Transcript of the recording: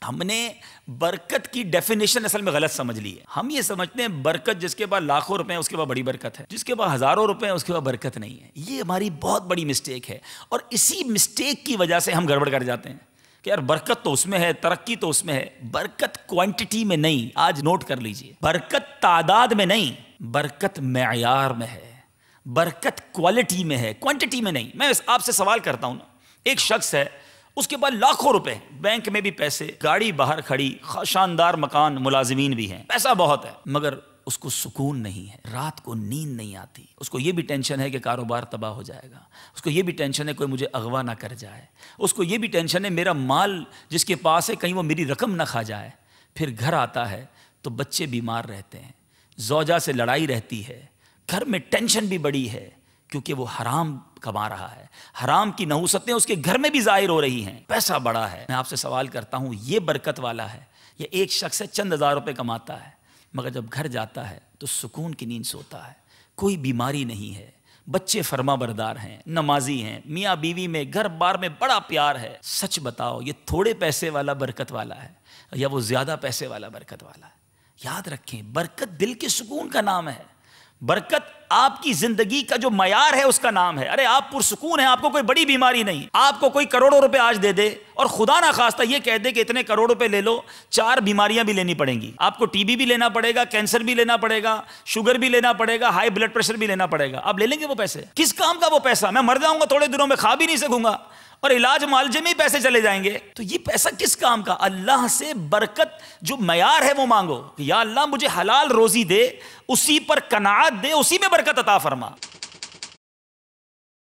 ہم نے برکت کی ڈیفینیشن اصل میں غلط سمجھ لی ہے. ہم یہ سمجھتے ہیں برکت جس کے پاس لاکھوں روپے ہیں اس کے پاس بڑی برکت ہے, جس کے پاس ہزاروں روپے ہیں اس کے پاس برکت نہیں ہے. یہ ہماری بہت بڑی مسٹیک ہے, اور اسی مسٹیک کی وجہ سے ہم گڑبڑ کر جاتے ہیں کہ یار برکت تو اس میں ہے, ترقی تو اس میں ہے. برکت کوانٹٹی میں نہیں, آج نوٹ کر لیجئے, برکت تعداد میں نہیں, برکت معیار میں ہے. برکت کوالٹی میں ہے, کوانٹٹی میں نہیں. میں آپ سے سوال کرتا ہوں نا, ایک شخص ہے اس کے پاس لاکھوں روپے, بینک میں بھی پیسے, گاڑی باہر کھڑی, شاندار مکان, ملازمین بھی ہیں, پیسہ بہت ہے, مگر اس کو سکون نہیں ہے, رات کو نیند نہیں آتی. اس کو یہ بھی ٹینشن ہے کہ کاروبار تباہ ہو جائے گا, اس کو یہ بھی ٹینشن ہے کوئی مجھے اغوا نہ کر جائے, اس کو یہ بھی ٹینشن ہے میرا مال جس کے پاس ہے کہیں وہ میری رقم نہ کھا جائے. پھر گھر آتا ہے تو بچے بیمار رہتے ہیں, زوجہ سے لڑائی رہتی ہے, گھر میں ٹینشن بھی بڑی ہے کیونکہ وہ حرام کما رہا ہے, حرام کی نحوستیں اس کے گھر میں بھی ظاہر ہو رہی ہیں, پیسہ بڑا ہے. میں آپ سے سوال کرتا ہوں, یہ برکت والا ہے؟ یہ ایک شخص ہے چند ہزار روپے کماتا ہے, مگر جب گھر جاتا ہے تو سکون کی نیند سوتا ہے, کوئی بیماری نہیں ہے, بچے فرما بردار ہیں, نمازی ہیں, میاں بیوی میں گھر بار میں بڑا پیار ہے. سچ بتاؤ, یہ تھوڑے پیسے والا برکت والا ہے یا وہ زیادہ پیسے والا برکت والا ہے؟ یاد رکھیں, برکت دل کے سکون کا نام ہے. برکت آپ کی زندگی کا جو معیار ہے اس کا نام ہے. ارے آپ پرسکون ہیں, آپ کو کوئی بڑی بیماری نہیں, آپ کو کوئی کروڑوں روپے آج دے دے اور خدا نہ خواستہ یہ کہہ دے کہ اتنے کروڑ روپے لے لو, 4 بیماریاں بھی لینی پڑیں گی. آپ کو ٹی بی بھی لینا پڑے گا, کینسر بھی لینا پڑے گا, شوگر بھی لینا پڑے گا, ہائی بلڈ پریشر بھی لینا پڑے گا. آپ لے لیں گے وہ پیسے؟ کس کام کا وہ پیسہ؟ میں مر جاؤں گا تھوڑے دنوں میں, کھا بھی نہیں سکوں گا, اور علاج معالجے میں ہی پیسے چلے جائیں گے. تو یہ پیسہ کس کام کا؟ اللہ سے برکت جو معیار ہے وہ مانگو کہ یا اللہ مجھے حلال روزی دے, اسی پر قناعت دے, اسی میں برکت عطا فرما.